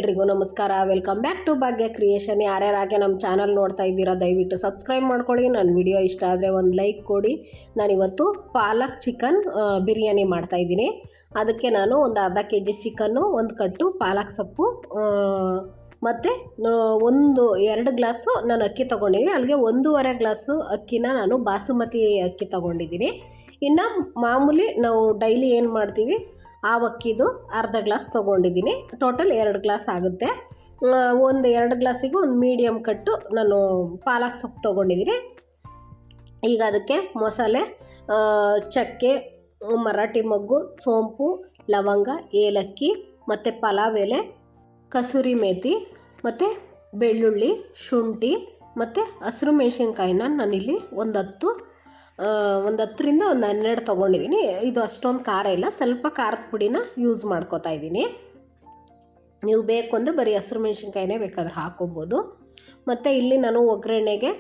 ಎಲ್ರಿಗೂ ನಮಸ್ಕಾರ. Welcome back to Bhagya creation. ಯಾರ್ಯಾರಾಗೆ ನಮ್ಮ ಚಾನಲ್ ನೋಡ್ತಾ ಇದ್ದೀರಾ ದಯವಿಟ್ಟು ಸಬ್ಸ್ಕ್ರೈಬ್ ಮಾಡ್ಕೊಳ್ಳಿ. ನನ್ನ ವಿಡಿಯೋ ಇಷ್ಟ ಆದರೆ ಒಂದು ಲೈಕ್ ಕೊಡಿ. ನಾನಿವತ್ತು ಪಾಲಕ್ ಚಿಕನ್ ಬಿರಿಯಾನಿ ಮಾಡ್ತಾಯಿದ್ದೀನಿ. ಅದಕ್ಕೆ ನಾನು ಒಂದು ಅರ್ಧ kg ಚಿಕನ್ನು, ಒಂದು ಕಟ್ಟು ಪಾಲಕ್ ಸೊಪ್ಪು ಮತ್ತು 2 ಗ್ಲಾಸು ನಾನು ಅಕ್ಕಿ ತೊಗೊಂಡಿದ್ದೀನಿ. ಅಲ್ಲಿಗೆ 1.5 ಗ್ಲಾಸು ಅಕ್ಕಿನ ನಾನು ಬಾಸುಮತಿ ಅಕ್ಕಿ ತೊಗೊಂಡಿದ್ದೀನಿ. ಇನ್ನು ಮಾಮೂಲಿ ನಾವು ಡೈಲಿ ಏನು ಮಾಡ್ತೀವಿ ಆ ಅಕ್ಕಿದು ಅರ್ಧ ಗ್ಲಾಸ್ ತೊಗೊಂಡಿದ್ದೀನಿ. ಟೋಟಲ್ 2 ಗ್ಲಾಸ್ ಆಗುತ್ತೆ. ಒಂದು 2 ಗ್ಲಾಸಿಗೆ ಒಂದು ಮೀಡಿಯಮ್ ಕಟ್ಟು ನಾನು ಪಾಲಕ್ ಸೊಪ್ಪು ತೊಗೊಂಡಿದ್ದೀನಿ. ಈಗ ಅದಕ್ಕೆ ಮಸಾಲೆ ಚಕ್ಕೆ, ಮರಾಠಿ ಮೊಗ್ಗು, ಸೋಂಪು, ಲವಂಗ, ಏಲಕ್ಕಿ ಮತ್ತು ಪಲಾವ್ ಎಲೆ, ಕಸೂರಿ ಮೇಥಿ ಮತ್ತು ಬೆಳ್ಳುಳ್ಳಿ, ಶುಂಠಿ ಮತ್ತು ಹಸಿರು ಮೆಣಸಿನ್ಕಾಯಿನ ನಾನಿಲ್ಲಿ ಒಂದು 10ರಿಂದ ಒಂದು 12 ತೊಗೊಂಡಿದ್ದೀನಿ. ಇದು ಅಷ್ಟೊಂದು ಖಾರ ಇಲ್ಲ, ಸ್ವಲ್ಪ ಖಾರದ ಪುಡಿನ ಯೂಸ್ ಮಾಡ್ಕೋತಾ ಇದ್ದೀನಿ. ನೀವು ಬೇಕು ಅಂದರೆ ಬರೀ ಹಸಿರು ಮೆಣಸಿನ್ಕಾಯಿನೇ ಬೇಕಾದ್ರೆ ಹಾಕ್ಕೊಬೋದು. ಮತ್ತು ಇಲ್ಲಿ ನಾನು ಒಗ್ಗರಣೆಗೆ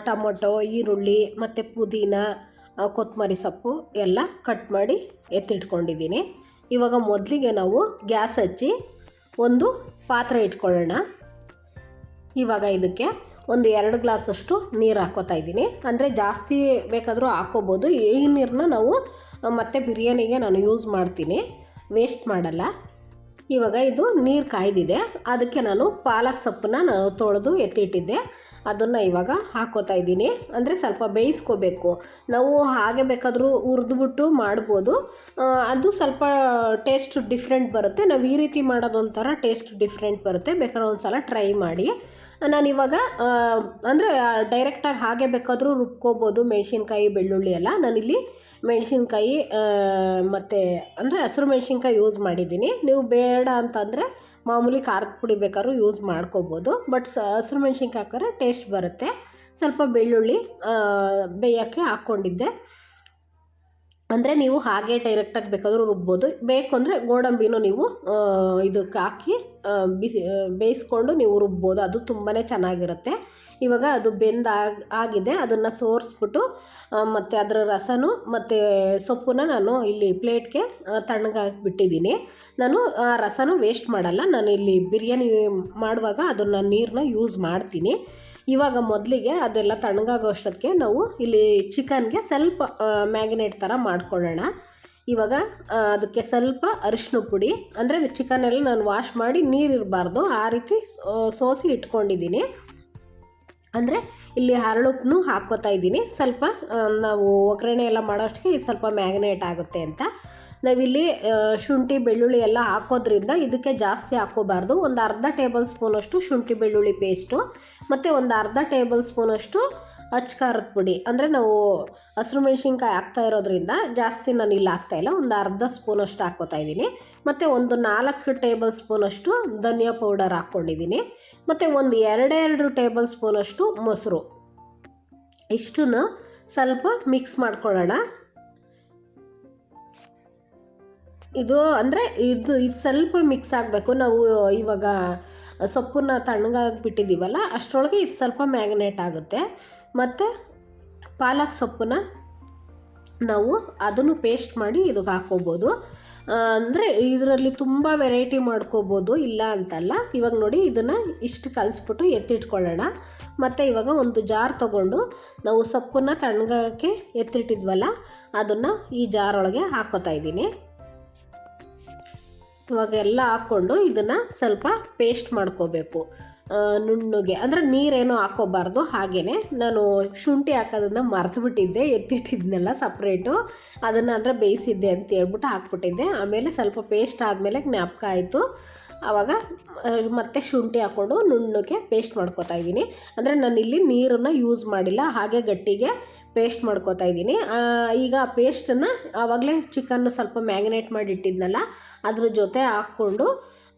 ಟೊಮೊಟೊ, ಈರುಳ್ಳಿ ಮತ್ತು ಪುದೀನ, ಕೊತ್ತಂಬರಿ ಸೊಪ್ಪು ಎಲ್ಲ ಕಟ್ ಮಾಡಿ ಎತ್ತಿಟ್ಕೊಂಡಿದ್ದೀನಿ. ಇವಾಗ ಮೊದಲಿಗೆ ನಾವು ಗ್ಯಾಸ್ ಹಚ್ಚಿ ಒಂದು ಪಾತ್ರೆ ಇಟ್ಕೊಳ್ಳೋಣ. ಇವಾಗ ಇದಕ್ಕೆ ಒಂದು 2 ಗ್ಲಾಸಷ್ಟು ನೀರು ಹಾಕ್ಕೋತಾ ಇದ್ದೀನಿ. ಅಂದರೆ ಜಾಸ್ತಿ ಬೇಕಾದರೂ ಹಾಕ್ಕೋಬೋದು. ಈ ನೀರನ್ನ ನಾವು ಮತ್ತೆ ಬಿರಿಯಾನಿಗೆ ನಾನು ಯೂಸ್ ಮಾಡ್ತೀನಿ, ವೇಸ್ಟ್ ಮಾಡಲ್ಲ. ಇವಾಗ ಇದು ನೀರು ಕಾಯ್ದಿದೆ. ಅದಕ್ಕೆ ನಾನು ಪಾಲಕ್ ಸೊಪ್ಪನ್ನ ನಾನು ತೊಳೆದು ಎತ್ತಿಟ್ಟಿದ್ದೆ, ಅದನ್ನು ಇವಾಗ ಹಾಕ್ಕೋತಾ ಇದ್ದೀನಿ. ಅಂದರೆ ಸ್ವಲ್ಪ ಬೇಯಿಸ್ಕೋಬೇಕು. ನಾವು ಹಾಗೆ ಬೇಕಾದರೂ ಹುರಿದ್ಬಿಟ್ಟು ಮಾಡ್ಬೋದು, ಅದು ಸ್ವಲ್ಪ ಟೇಸ್ಟ್ ಡಿಫ್ರೆಂಟ್ ಬರುತ್ತೆ. ನಾವು ಈ ರೀತಿ ಮಾಡೋದೊಂಥರ ಟೇಸ್ಟ್ ಡಿಫ್ರೆಂಟ್ ಬರುತ್ತೆ. ಬೇಕಾದ್ರೆ ಒಂದು ಸಲ ಟ್ರೈ ಮಾಡಿ. ನಾನಿವಾಗ ಅಂದರೆ ಡೈರೆಕ್ಟಾಗಿ ಹಾಗೆ ಬೇಕಾದರೂ ರುಬ್ಕೋಬೋದು, ಮೆಣಸಿನ್ಕಾಯಿ ಬೆಳ್ಳುಳ್ಳಿ ಎಲ್ಲ. ನಾನಿಲ್ಲಿ ಮೆಣಸಿನ್ಕಾಯಿ ಮತ್ತು ಅಂದರೆ ಹಸಿರು ಮೆಣಸಿನ್ಕಾಯಿ ಯೂಸ್ ಮಾಡಿದ್ದೀನಿ. ನೀವು ಬೇಡ ಅಂತಂದರೆ ಮಾಮೂಲಿ ಖಾರದ ಪುಡಿ ಬೇಕಾದ್ರೂ ಯೂಸ್ ಮಾಡ್ಕೋಬೋದು. ಬಟ್ ಹಸಿರು ಮೆಣಸಿನ್ಕಾಯಿ ಹಾಕಿದ್ರೆ ಟೇಸ್ಟ್ ಬರುತ್ತೆ. ಸ್ವಲ್ಪ ಬೆಳ್ಳುಳ್ಳಿ ಬೇಯೋಕ್ಕೆ ಹಾಕ್ಕೊಂಡಿದ್ದೆ. ಅಂದರೆ ನೀವು ಹಾಗೆ ಡೈರೆಕ್ಟಾಗಿ ಬೇಕಾದರೂ ರುಬ್ಬೋದು. ಬೇಕು ಅಂದರೆ ಗೋಡಂಬಿನೂ ನೀವು ಇದಕ್ಕೆ ಹಾಕಿ ಬೇಯಿಸ್ಕೊಂಡು ನೀವು ರುಬ್ಬೋದು, ಅದು ತುಂಬಾ ಚೆನ್ನಾಗಿರುತ್ತೆ. ಇವಾಗ ಅದು ಆಗಿದೆ. ಅದನ್ನು ಸೋರಿಸ್ಬಿಟ್ಟು ಮತ್ತು ಅದರ ರಸನೂ ಮತ್ತು ಸೊಪ್ಪನ್ನ ನಾನು ಇಲ್ಲಿ ಪ್ಲೇಟ್ಗೆ ತಣ್ಣಗಾಕಿಬಿಟ್ಟಿದ್ದೀನಿ. ನಾನು ಆ ರಸನೂ ವೇಸ್ಟ್ ಮಾಡಲ್ಲ. ನಾನು ಇಲ್ಲಿ ಬಿರಿಯಾನಿ ಮಾಡುವಾಗ ಅದನ್ನು ನೀರನ್ನ ಯೂಸ್ ಮಾಡ್ತೀನಿ. ಇವಾಗ ಮೊದಲಿಗೆ ಅದೆಲ್ಲ ತಣ್ಣಗಾಗೋ ಅಷ್ಟೊತ್ತಿಗೆ ನಾವು ಇಲ್ಲಿ ಚಿಕನ್ಗೆ ಸ್ವಲ್ಪ ಮ್ಯಾಗಿನೇಟ್ ಥರ ಮಾಡ್ಕೊಳ್ಳೋಣ. ಇವಾಗ ಅದಕ್ಕೆ ಸ್ವಲ್ಪ ಅರಿಶಿನ ಪುಡಿ, ಅಂದರೆ ಚಿಕನೆಲ್ಲ ನಾನು ವಾಶ್ ಮಾಡಿ ನೀರಿರಬಾರ್ದು ಆ ರೀತಿ ಸೋಸಿ ಇಟ್ಕೊಂಡಿದ್ದೀನಿ. ಅಂದರೆ ಇಲ್ಲಿ ಹರಳುಪ್ಪನ್ನು ಹಾಕ್ಕೋತಾ ಇದ್ದೀನಿ. ಸ್ವಲ್ಪ ನಾವು ಒಗ್ಗರಣೆ ಎಲ್ಲ ಮಾಡೋ ಅಷ್ಟಕ್ಕೆ ಇದು ಸ್ವಲ್ಪ ಮ್ಯಾಗಿನೇಟ್ ಆಗುತ್ತೆ ಅಂತ. ನಾವಿಲ್ಲಿ ಶುಂಠಿ ಬೆಳ್ಳುಳ್ಳಿ ಎಲ್ಲ ಹಾಕೋದ್ರಿಂದ ಇದಕ್ಕೆ ಜಾಸ್ತಿ ಹಾಕ್ಕೋಬಾರ್ದು. ಒಂದು ಅರ್ಧ ಟೇಬಲ್ ಸ್ಪೂನಷ್ಟು ಶುಂಠಿ ಬೆಳ್ಳುಳ್ಳಿ ಪೇಸ್ಟು ಮತ್ತು ಒಂದು ಅರ್ಧ ಟೇಬಲ್ ಸ್ಪೂನಷ್ಟು ಅಚ್ಚ ಖಾರದ ಪುಡಿ. ಅಂದರೆ ನಾವು ಹಸಿರು ಮೆಣಸಿನ್ಕಾಯಿ ಹಾಕ್ತಾ ಇರೋದ್ರಿಂದ ಜಾಸ್ತಿ ನಾನು ಇಲ್ಲಿ ಹಾಕ್ತಾಯಿಲ್ಲ, ಒಂದು ಅರ್ಧ ಸ್ಪೂನಷ್ಟು ಹಾಕ್ಕೋತಾ ಇದ್ದೀನಿ. ಮತ್ತು ಒಂದು 4 ಟೇಬಲ್ ಸ್ಪೂನಷ್ಟು ಧನಿಯಾ ಪೌಡರ್ ಹಾಕ್ಕೊಂಡಿದ್ದೀನಿ. ಮತ್ತು ಒಂದು 2 ಟೇಬಲ್ ಸ್ಪೂನಷ್ಟು ಮೊಸರು. ಇಷ್ಟನ್ನು ಸ್ವಲ್ಪ ಮಿಕ್ಸ್ ಮಾಡ್ಕೊಳ್ಳೋಣ. ಇದು ಅಂದರೆ ಇದು ಸ್ವಲ್ಪ ಮಿಕ್ಸ್ ಆಗಬೇಕು. ನಾವು ಇವಾಗ ಸೊಪ್ಪನ್ನ ತಣ್ಣಗಾಗಿಬಿಟ್ಟಿದ್ದೀವಲ್ಲ, ಅಷ್ಟರೊಳಗೆ ಇದು ಸ್ವಲ್ಪ ಮ್ಯಾಗ್ನೇಟ್ ಆಗುತ್ತೆ. ಮತ್ತು ಪಾಲಕ್ ಸೊಪ್ಪನ್ನ ನಾವು ಅದನ್ನು ಪೇಸ್ಟ್ ಮಾಡಿ ಇದಕ್ಕೆ ಹಾಕ್ಕೋಬೋದು. ಅಂದರೆ ಇದರಲ್ಲಿ ತುಂಬ ವೆರೈಟಿ ಮಾಡ್ಕೋಬೋದು, ಇಲ್ಲ ಅಂತಲ್ಲ. ಇವಾಗ ನೋಡಿ ಇದನ್ನು ಇಷ್ಟು ಕಲಿಸ್ಬಿಟ್ಟು ಎತ್ತಿಟ್ಕೊಳ್ಳೋಣ. ಮತ್ತು ಇವಾಗ ಒಂದು ಜಾರ್ ತೊಗೊಂಡು ನಾವು ಸೊಪ್ಪನ್ನ ತಣ್ಣಗಾಕೆ ಎತ್ತಿಟ್ಟಿದ್ವಲ್ಲ ಅದನ್ನು ಈ ಜಾರೊಳಗೆ ಹಾಕ್ಕೋತಾ ಇದ್ದೀನಿ. ಇವಾಗ ಎಲ್ಲ ಹಾಕ್ಕೊಂಡು ಇದನ್ನು ಸ್ವಲ್ಪ ಪೇಸ್ಟ್ ಮಾಡ್ಕೋಬೇಕು ನುಣ್ಣಗೆ. ಅಂದರೆ ನೀರೇನೋ ಹಾಕ್ಕೋಬಾರ್ದು. ಹಾಗೆಯೇ ನಾನು ಶುಂಠಿ ಹಾಕೋದನ್ನು ಮರೆತುಬಿಟ್ಟಿದ್ದೆ, ಎತ್ತಿಟ್ಟಿದ್ನೆಲ್ಲ ಸಪ್ರೇಟು. ಅದನ್ನು ಅಂದರೆ ಬೇಯಿಸಿದ್ದೆ ಅಂತ ಹೇಳ್ಬಿಟ್ಟು ಹಾಕ್ಬಿಟ್ಟಿದ್ದೆ. ಆಮೇಲೆ ಸ್ವಲ್ಪ ಪೇಸ್ಟ್ ಆದಮೇಲೆ ಜ್ಞಾಪಕ ಆಯಿತು. ಆವಾಗ ಮತ್ತೆ ಶುಂಠಿ ಹಾಕ್ಕೊಂಡು ನುಣ್ಣಗೆ ಪೇಸ್ಟ್ ಮಾಡ್ಕೋತಾ ಇದ್ದೀನಿ. ಅಂದರೆ ನಾನಿಲ್ಲಿ ನೀರನ್ನು ಯೂಸ್ ಮಾಡಿಲ್ಲ, ಹಾಗೆ ಗಟ್ಟಿಗೆ ಪೇಸ್ಟ್ ಮಾಡ್ಕೋತಾ ಇದ್ದೀನಿ. ಈಗ ಆ ಪೇಸ್ಟನ್ನು ಆವಾಗಲೇ ಚಿಕನ್ನು ಸ್ವಲ್ಪ ಮ್ಯಾಗಿನೇಟ್ ಮಾಡಿ ಇಟ್ಟಿದ್ನಲ್ಲ ಅದ್ರ ಜೊತೆ ಹಾಕ್ಕೊಂಡು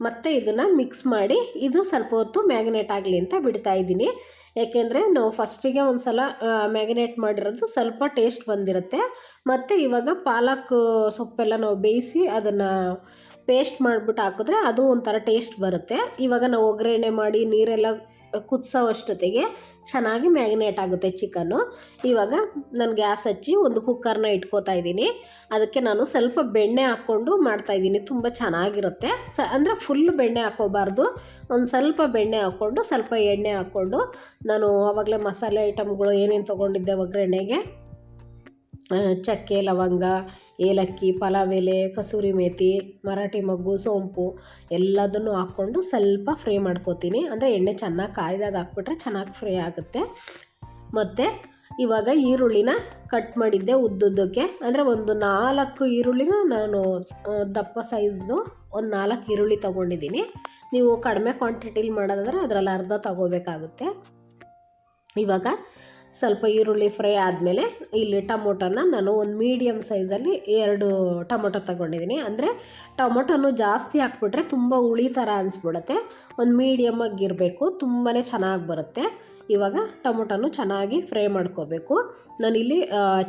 ಮತ್ತೆ ಇದನ್ನು ಮಿಕ್ಸ್ ಮಾಡಿ ಇದು ಸ್ವಲ್ಪ ಹೊತ್ತು ಮ್ಯಾಗಿನೇಟ್ ಆಗಲಿ ಅಂತ ಬಿಡ್ತಾ ಇದ್ದೀನಿ. ಏಕೆಂದರೆ ನಾವು ಫಸ್ಟಿಗೆ ಒಂದು ಸಲ ಮ್ಯಾಗಿನೇಟ್ ಮಾಡಿರೋದು ಸ್ವಲ್ಪ ಟೇಸ್ಟ್ ಬಂದಿರುತ್ತೆ. ಮತ್ತು ಇವಾಗ ಪಾಲಕ್ ಸೊಪ್ಪೆಲ್ಲ ನಾವು ಬೇಯಿಸಿ ಅದನ್ನು ಪೇಸ್ಟ್ ಮಾಡಿಬಿಟ್ಟು ಹಾಕಿದ್ರೆ ಅದು ಒಂಥರ ಟೇಸ್ಟ್ ಬರುತ್ತೆ. ಇವಾಗ ನಾವು ಒಗ್ಗರಣೆ ಮಾಡಿ ನೀರೆಲ್ಲ ಕುದಿಸೋವಷ್ಟೊತ್ತಿಗೆ ಚೆನ್ನಾಗಿ ಮ್ಯಾಗ್ನೇಟ್ ಆಗುತ್ತೆ ಚಿಕನ್ನು. ಇವಾಗ ನಾನು ಗ್ಯಾಸ್ ಹಚ್ಚಿ ಒಂದು ಕುಕ್ಕರ್ನ ಇಟ್ಕೋತಾ ಇದ್ದೀನಿ. ಅದಕ್ಕೆ ನಾನು ಸ್ವಲ್ಪ ಬೆಣ್ಣೆ ಹಾಕ್ಕೊಂಡು ಮಾಡ್ತಾಯಿದ್ದೀನಿ. ತುಂಬ ಚೆನ್ನಾಗಿರುತ್ತೆ. ಅಂದರೆ ಫುಲ್ ಬೆಣ್ಣೆ ಹಾಕ್ಕೋಬಾರ್ದು, ಒಂದು ಸ್ವಲ್ಪ ಬೆಣ್ಣೆ ಹಾಕ್ಕೊಂಡು ಸ್ವಲ್ಪ ಎಣ್ಣೆ ಹಾಕ್ಕೊಂಡು ನಾನು ಆವಾಗಲೇ ಮಸಾಲೆ ಐಟಮ್ಗಳು ಏನೇನು ತೊಗೊಂಡಿದ್ದೆ ಒಗ್ಗರಣೆಗೆ, ಚಕ್ಕೆ, ಲವಂಗ, ಏಲಕ್ಕಿ, ಪಲಾವ್ ಎಲೆ, ಕಸೂರಿ ಮೇಥಿ, ಮರಾಠಿ ಮೊಗ್ಗು, ಸೋಂಪು ಎಲ್ಲದನ್ನು ಹಾಕ್ಕೊಂಡು ಸ್ವಲ್ಪ ಫ್ರೈ ಮಾಡ್ಕೋತೀನಿ. ಅಂದರೆ ಎಣ್ಣೆ ಚೆನ್ನಾಗಿ ಕಾಯ್ದಾಗ ಹಾಕ್ಬಿಟ್ರೆ ಚೆನ್ನಾಗಿ ಫ್ರೈ ಆಗುತ್ತೆ. ಮತ್ತು ಇವಾಗ ಈರುಳ್ಳಿನ ಕಟ್ ಮಾಡಿದ್ದೆ ಉದ್ದುದ್ದಕ್ಕೆ. ಅಂದರೆ ಒಂದು 4 ಈರುಳ್ಳಿನ ನಾನು ದಪ್ಪ ಸೈಜ್ದು ಒಂದು 4 ಈರುಳ್ಳಿ ತೊಗೊಂಡಿದ್ದೀನಿ. ನೀವು ಕಡಿಮೆ ಕ್ವಾಂಟಿಟಿಲಿ ಮಾಡೋದಾದರೆ ಅದರಲ್ಲಿ ಅರ್ಧ ತೊಗೋಬೇಕಾಗುತ್ತೆ. ಇವಾಗ ಸ್ವಲ್ಪ ಈರುಳ್ಳಿ ಫ್ರೈ ಆದಮೇಲೆ ಇಲ್ಲಿ ಟೊಮೊಟೊನ ನಾನು ಒಂದು ಮೀಡಿಯಮ್ ಸೈಜಲ್ಲಿ 2 ಟೊಮೊಟೊ ತೊಗೊಂಡಿದ್ದೀನಿ. ಅಂದರೆ ಟೊಮೊಟೊನು ಜಾಸ್ತಿ ಹಾಕ್ಬಿಟ್ರೆ ತುಂಬ ಹುಳಿ ಥರ ಅನಿಸ್ಬಿಡುತ್ತೆ. ಒಂದು ಮೀಡಿಯಮ್ಮಾಗಿರಬೇಕು, ತುಂಬಾ ಚೆನ್ನಾಗಿ ಬರುತ್ತೆ. ಇವಾಗ ಟೊಮೊಟೊನು ಚೆನ್ನಾಗಿ ಫ್ರೈ ಮಾಡ್ಕೋಬೇಕು. ನಾನಿಲ್ಲಿ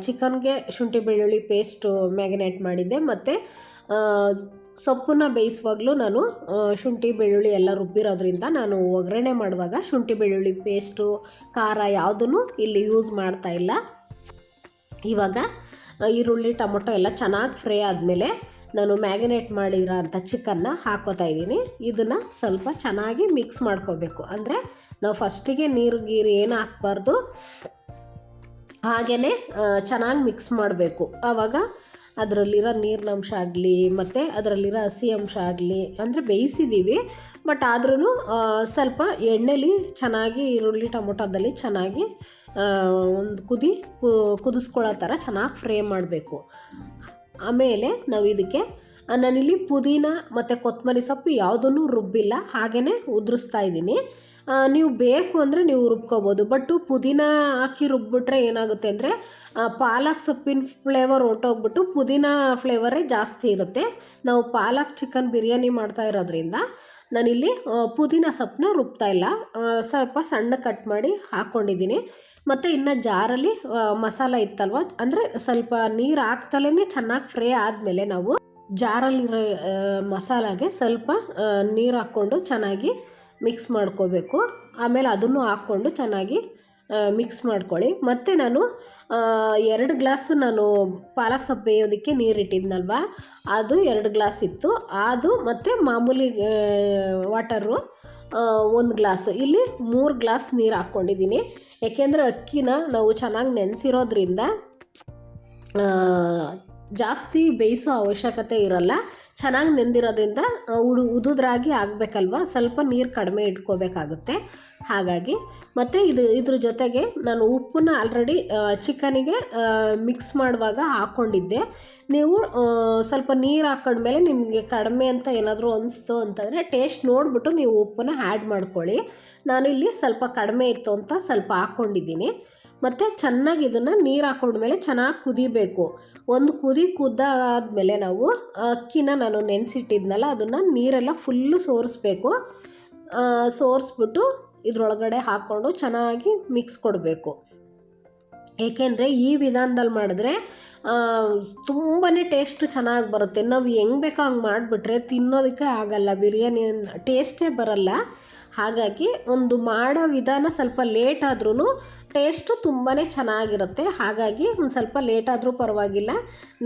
ಚಿಕನ್ಗೆ ಶುಂಠಿ ಬೆಳ್ಳುಳ್ಳಿ ಪೇಸ್ಟು ಮ್ಯಾಗ್ನೇಟ್ ಮಾಡಿದ್ದೆ. ಮತ್ತು ಸೊಪ್ಪನ್ನ ಬೇಯಿಸುವಾಗಲೂ ನಾನು ಶುಂಠಿ ಬೆಳ್ಳುಳ್ಳಿ ಎಲ್ಲ ರುಬ್ಬಿರೋದ್ರಿಂದ ನಾನು ಒಗ್ಗರಣೆ ಮಾಡುವಾಗ ಶುಂಠಿ ಬೆಳ್ಳುಳ್ಳಿ ಪೇಸ್ಟು, ಖಾರ ಯಾವುದೂ ಇಲ್ಲಿ ಯೂಸ್ ಮಾಡ್ತಾಯಿಲ್ಲ. ಇವಾಗ ಈರುಳ್ಳಿ ಟೊಮೊಟೊ ಎಲ್ಲ ಚೆನ್ನಾಗಿ ಫ್ರೈ ಆದಮೇಲೆ ನಾನು ಮ್ಯಾಗ್ನೇಟ್ ಮಾಡಿರೋ ಅಂಥ ಚಿಕನ್ನ ಹಾಕೋತಾ ಇದ್ದೀನಿ. ಇದನ್ನು ಸ್ವಲ್ಪ ಚೆನ್ನಾಗಿ ಮಿಕ್ಸ್ ಮಾಡ್ಕೋಬೇಕು. ಅಂದರೆ ನಾವು ಫಸ್ಟಿಗೆ ನೀರು ಗೀರು ಏನು ಹಾಕ್ಬಾರ್ದು, ಹಾಗೇ ಚೆನ್ನಾಗಿ ಮಿಕ್ಸ್ ಮಾಡಬೇಕು. ಆವಾಗ ಅದರಲ್ಲಿರೋ ನೀರಿನಂಶ ಆಗಲಿ ಮತ್ತು ಅದರಲ್ಲಿರೋ ಹಸಿ ಅಂಶ ಆಗಲಿ, ಅಂದರೆ ಬೇಯಿಸಿದ್ದೀವಿ ಬಟ್ ಆದ್ರೂ ಸ್ವಲ್ಪ ಎಣ್ಣೆಲಿ ಚೆನ್ನಾಗಿ ಈರುಳ್ಳಿ ಟೊಮೊಟೊದಲ್ಲಿ ಚೆನ್ನಾಗಿ ಒಂದು ಕುದಿಸ್ಕೊಳ್ಳೋ ಥರ ಚೆನ್ನಾಗಿ ಫ್ರೈ ಮಾಡಬೇಕು. ಆಮೇಲೆ ನಾವು ಇದಕ್ಕೆ ನಾನಿಲ್ಲಿ ಪುದೀನ ಮತ್ತು ಕೊತ್ತಂಬರಿ ಸೊಪ್ಪು ಯಾವುದನ್ನು ರುಬ್ಬಿಲ್ಲ, ಹಾಗೇ ಉದುರಿಸ್ತಾ ಇದ್ದೀನಿ. ನೀವು ಬೇಕು ಅಂದರೆ ನೀವು ರುಬ್ಕೋಬೋದು. ಬಟ್ಟು ಪುದೀನ ಹಾಕಿ ರುಬ್ಬಿಟ್ರೆ ಏನಾಗುತ್ತೆ ಅಂದರೆ ಪಾಲಕ್ ಸೊಪ್ಪಿನ ಫ್ಲೇವರ್ ಹೊರ್ಟೋಗ್ಬಿಟ್ಟು ಪುದೀನ ಫ್ಲೇವರೇ ಜಾಸ್ತಿ ಇರುತ್ತೆ. ನಾವು ಪಾಲಕ್ ಚಿಕನ್ ಬಿರಿಯಾನಿ ಮಾಡ್ತಾ ಇರೋದ್ರಿಂದ ನಾನಿಲ್ಲಿ ಪುದೀನ ಸೊಪ್ಪನ್ನ ರುಬ್ತಾ ಇಲ್ಲ, ಸ್ವಲ್ಪ ಸಣ್ಣ ಕಟ್ ಮಾಡಿ ಹಾಕ್ಕೊಂಡಿದ್ದೀನಿ. ಮತ್ತು ಇನ್ನು ಜಾರಲ್ಲಿ ಮಸಾಲ ಇತ್ತಲ್ವ, ಅಂದರೆ ಸ್ವಲ್ಪ ನೀರು ಹಾಕ್ತಲೇ ಚೆನ್ನಾಗಿ ಫ್ರೈ ಆದಮೇಲೆ ನಾವು ಜಾರಲ್ಲಿರೋ ಮಸಾಲಾಗೆ ಸ್ವಲ್ಪ ನೀರು ಹಾಕ್ಕೊಂಡು ಚೆನ್ನಾಗಿ ಮಿಕ್ಸ್ ಮಾಡ್ಕೋಬೇಕು. ಆಮೇಲೆ ಅದನ್ನು ಹಾಕ್ಕೊಂಡು ಚೆನ್ನಾಗಿ ಮಿಕ್ಸ್ ಮಾಡ್ಕೊಳ್ಳಿ. ಮತ್ತು ನಾನು 2 ಗ್ಲಾಸ್ ನಾನು ಪಾಲಕ್ ಸೊಪ್ಪು ಬೇಯೋದಕ್ಕೆ ನೀರಿಟ್ಟಿದ್ನಲ್ವ, ಅದು 2 ಗ್ಲಾಸ್ ಇತ್ತು. ಅದು ಮತ್ತು ಮಾಮೂಲಿ ವಾಟರು 1 ಗ್ಲಾಸು, ಇಲ್ಲಿ 3 ಗ್ಲಾಸ್ ನೀರು ಹಾಕ್ಕೊಂಡಿದ್ದೀನಿ. ಏಕೆಂದರೆ ಅಕ್ಕಿನ ನಾವು ಚೆನ್ನಾಗಿ ನೆನೆಸಿರೋದ್ರಿಂದ ಜಾಸ್ತಿ ಬೇಯಿಸೋ ಅವಶ್ಯಕತೆ ಇರಲ್ಲ. ಚೆನ್ನಾಗಿ ನೆಂದಿರೋದ್ರಿಂದ ಉದುದ್ರಾಗಿ ಆಗಬೇಕಲ್ವ, ಸ್ವಲ್ಪ ನೀರು ಕಡಿಮೆ ಇಟ್ಕೋಬೇಕಾಗುತ್ತೆ. ಹಾಗಾಗಿ ಮತ್ತು ಇದ್ರ ಜೊತೆಗೆ ನಾನು ಉಪ್ಪನ್ನ ಆಲ್ರೆಡಿ ಚಿಕನಿಗೆ ಮಿಕ್ಸ್ ಮಾಡುವಾಗ ಹಾಕ್ಕೊಂಡಿದ್ದೆ. ನೀವು ಸ್ವಲ್ಪ ನೀರು ಹಾಕೊಂಡ್ಮೇಲೆ ನಿಮಗೆ ಕಡಿಮೆ ಅಂತ ಏನಾದರೂ ಅನಿಸ್ತು ಅಂತಂದರೆ ಟೇಸ್ಟ್ ನೋಡಿಬಿಟ್ಟು ನೀವು ಉಪ್ಪನ್ನ ಆ್ಯಡ್ ಮಾಡ್ಕೊಳ್ಳಿ. ನಾನಿಲ್ಲಿ ಸ್ವಲ್ಪ ಕಡಿಮೆ ಇತ್ತು ಅಂತ ಸ್ವಲ್ಪ ಹಾಕ್ಕೊಂಡಿದ್ದೀನಿ. ಮತ್ತು ಚೆನ್ನಾಗಿ ಇದನ್ನು ನೀರು ಹಾಕೊಂಡ್ಮೇಲೆ ಚೆನ್ನಾಗಿ ಕುದಿಬೇಕು. ಒಂದು ಕುದ್ದಾದ್ಮೇಲೆ ನಾವು ಅಕ್ಕಿನ ನಾನು ನೆನೆಸಿಟ್ಟಿದ್ನಲ್ಲ ಅದನ್ನು ನೀರೆಲ್ಲ ಫುಲ್ಲು ಸೋರಿಸ್ಬೇಕು. ಸೋರಿಸ್ಬಿಟ್ಟು ಇದರೊಳಗಡೆ ಹಾಕ್ಕೊಂಡು ಚೆನ್ನಾಗಿ ಮಿಕ್ಸ್ ಕೊಡಬೇಕು. ಏಕೆಂದರೆ ಈ ವಿಧಾನದಲ್ಲಿ ಮಾಡಿದ್ರೆ ತುಂಬಾ ಟೇಸ್ಟು ಚೆನ್ನಾಗಿ ಬರುತ್ತೆ. ನಾವು ಹೆಂಗೆ ಬೇಕೋ ಹಂಗೆ ಮಾಡಿಬಿಟ್ರೆ ತಿನ್ನೋದಕ್ಕೆ ಆಗಲ್ಲ, ಬಿರಿಯಾನಿ ಟೇಸ್ಟೇ ಬರಲ್ಲ. ಹಾಗಾಗಿ ಒಂದು ಮಾಡೋ ವಿಧಾನ ಸ್ವಲ್ಪ ಲೇಟ್ ಆದ್ರೂ ಟೇಸ್ಟು ತುಂಬಾ ಚೆನ್ನಾಗಿರುತ್ತೆ. ಹಾಗಾಗಿ ಒಂದು ಸ್ವಲ್ಪ ಲೇಟ್ ಆದರೂ ಪರವಾಗಿಲ್ಲ,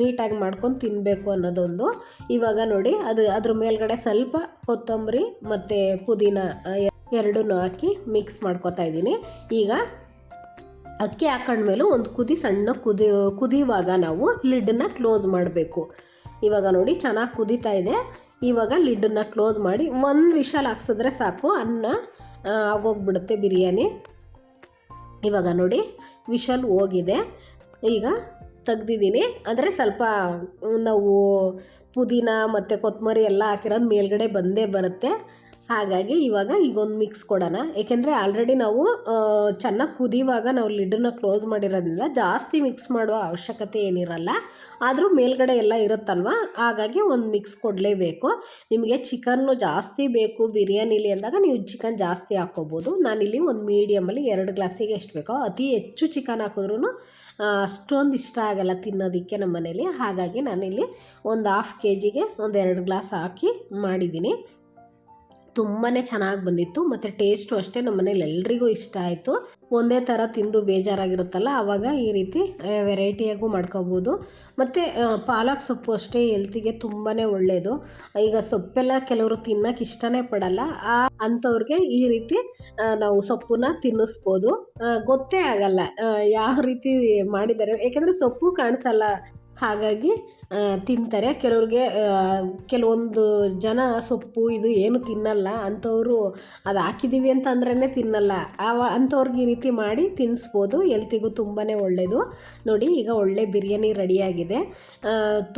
ನೀಟಾಗಿ ಮಾಡ್ಕೊಂಡು ತಿನ್ನಬೇಕು ಅನ್ನೋದೊಂದು. ಇವಾಗ ನೋಡಿ ಅದ್ರ ಮೇಲ್ಗಡೆ ಸ್ವಲ್ಪ ಕೊತ್ತಂಬರಿ ಮತ್ತು ಪುದೀನ ಎರಡನ್ನೂ ಹಾಕಿ ಮಿಕ್ಸ್ ಮಾಡ್ಕೊತಾ ಇದ್ದೀನಿ. ಈಗ ಅಕ್ಕಿ ಹಾಕೊಂಡ್ಮೇಲೂ ಒಂದು ಸಣ್ಣ ಕುದಿಯುವಾಗ ನಾವು ಲಿಡ್ಡನ್ನು ಕ್ಲೋಸ್ ಮಾಡಬೇಕು. ಇವಾಗ ನೋಡಿ ಚೆನ್ನಾಗಿ ಕುದೀತಾ ಇದೆ. ಇವಾಗ ಲಿಡ್ಡನ್ನು ಕ್ಲೋಸ್ ಮಾಡಿ 1 ವಿಷಲ್ ಹಾಕ್ಸಿದ್ರೆ ಸಾಕು, ಅನ್ನ ಆಗೋಗ್ಬಿಡುತ್ತೆ ಬಿರಿಯಾನಿ. ಇವಾಗ ನೋಡಿ ವಿಷಲ್ ಹೋಗಿದೆ. ಈಗ ತೆಗ್ದಿದ್ದೀನಿ. ಅಂದರೆ ಸ್ವಲ್ಪ ನಾವು ಪುದೀನ ಮತ್ತು ಕೊತ್ತಂಬರಿ ಎಲ್ಲ ಹಾಕಿರೋದು ಮೇಲ್ಗಡೆ ಬಂದೇ ಬರುತ್ತೆ. ಹಾಗಾಗಿ ಇವಾಗ ಈಗೊಂದು ಮಿಕ್ಸ್ ಕೊಡೋಣ. ಏಕೆಂದರೆ ಆಲ್ರೆಡಿ ನಾವು ಚೆನ್ನಾಗಿ ಕುದಿಯುವಾಗ ನಾವು ಲಿಡ್ಡನ್ನು ಕ್ಲೋಸ್ ಮಾಡಿರೋದ್ರಿಂದ ಜಾಸ್ತಿ ಮಿಕ್ಸ್ ಮಾಡುವ ಅವಶ್ಯಕತೆ ಏನಿರಲ್ಲ. ಆದರೂ ಮೇಲ್ಗಡೆ ಎಲ್ಲ ಇರುತ್ತಲ್ವ, ಹಾಗಾಗಿ ಒಂದು ಮಿಕ್ಸ್ ಕೊಡಲೇಬೇಕು. ನಿಮಗೆ ಚಿಕನ್ನು ಜಾಸ್ತಿ ಬೇಕು ಬಿರಿಯಾನಿಲಿ ಅಂದಾಗ ನೀವು ಚಿಕನ್ ಜಾಸ್ತಿ ಹಾಕ್ಕೋಬೋದು. ನಾನಿಲ್ಲಿ ಒಂದು ಮೀಡಿಯಮಲ್ಲಿ 2 ಗ್ಲಾಸಿಗೆ ಎಷ್ಟು ಬೇಕೋ, ಅತಿ ಹೆಚ್ಚು ಚಿಕನ್ ಹಾಕಿದ್ರೂ ಅಷ್ಟೊಂದು ಇಷ್ಟ ಆಗಲ್ಲ ತಿನ್ನೋದಕ್ಕೆ ನಮ್ಮ ಮನೇಲಿ. ಹಾಗಾಗಿ ನಾನಿಲ್ಲಿ ಒಂದು 1/2 kgಗೆ ಒಂದು 2 ಗ್ಲಾಸ್ ಹಾಕಿ ಮಾಡಿದ್ದೀನಿ. ತುಂಬಾ ಚೆನ್ನಾಗಿ ಬಂದಿತ್ತು ಮತ್ತು ಟೇಸ್ಟು ಅಷ್ಟೇ ನಮ್ಮ ಮನೇಲಿ ಎಲ್ರಿಗೂ ಇಷ್ಟ ಆಯಿತು. ಒಂದೇ ಥರ ತಿಂದು ಬೇಜಾರಾಗಿರುತ್ತಲ್ಲ, ಆವಾಗ ಈ ರೀತಿ ವೆರೈಟಿಯಾಗೂ ಮಾಡ್ಕೋಬೋದು. ಮತ್ತು ಪಾಲಕ್ ಸೊಪ್ಪು ಅಷ್ಟೇ ಹೆಲ್ತಿಗೆ ತುಂಬಾ ಒಳ್ಳೆಯದು. ಈಗ ಸೊಪ್ಪೆಲ್ಲ ಕೆಲವರು ತಿನ್ನೋಕೆ ಇಷ್ಟನೇ ಪಡಲ್ಲ, ಅಂಥವ್ರಿಗೆ ಈ ರೀತಿ ನಾವು ಸೊಪ್ಪನ್ನ ತಿನ್ನಿಸ್ಬೋದು. ಗೊತ್ತೇ ಆಗಲ್ಲ ಯಾವ ರೀತಿ ಮಾಡಿದ್ದಾರೆ, ಯಾಕೆಂದರೆ ಸೊಪ್ಪು ಕಾಣಿಸಲ್ಲ, ಹಾಗಾಗಿ ತಿಂತಾರೆ. ಕೆಲವೊಂದು ಜನ ಸೊಪ್ಪು ಇದು ಏನು ತಿನ್ನಲ್ಲ, ಅಂಥವರು ಅದು ಹಾಕಿದ್ದೀವಿ ಅಂತ ಅಂದ್ರೇ ತಿನ್ನಲ್ಲ. ಅಂಥವ್ರಿಗೆ ಈ ರೀತಿ ಮಾಡಿ ತಿನ್ನಿಸ್ಬೋದು, ಹೆಲ್ತಿಗೂ ತುಂಬಾ ಒಳ್ಳೆಯದು. ನೋಡಿ ಈಗ ಒಳ್ಳೆ ಬಿರಿಯಾನಿ ರೆಡಿಯಾಗಿದೆ,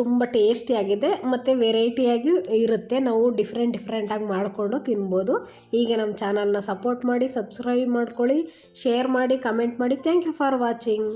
ತುಂಬ ಟೇಸ್ಟಿಯಾಗಿದೆ ಮತ್ತು ವೆರೈಟಿಯಾಗಿ ಇರುತ್ತೆ. ನಾವು ಡಿಫ್ರೆಂಟಾಗಿ ಮಾಡಿಕೊಂಡು ತಿನ್ಬೋದು. ಹೀಗೆ ನಮ್ಮ ಚಾನಲ್ನ ಸಪೋರ್ಟ್ ಮಾಡಿ, ಸಬ್ಸ್ಕ್ರೈಬ್ ಮಾಡ್ಕೊಳ್ಳಿ, ಶೇರ್ ಮಾಡಿ, ಕಮೆಂಟ್ ಮಾಡಿ. Thank you for watching.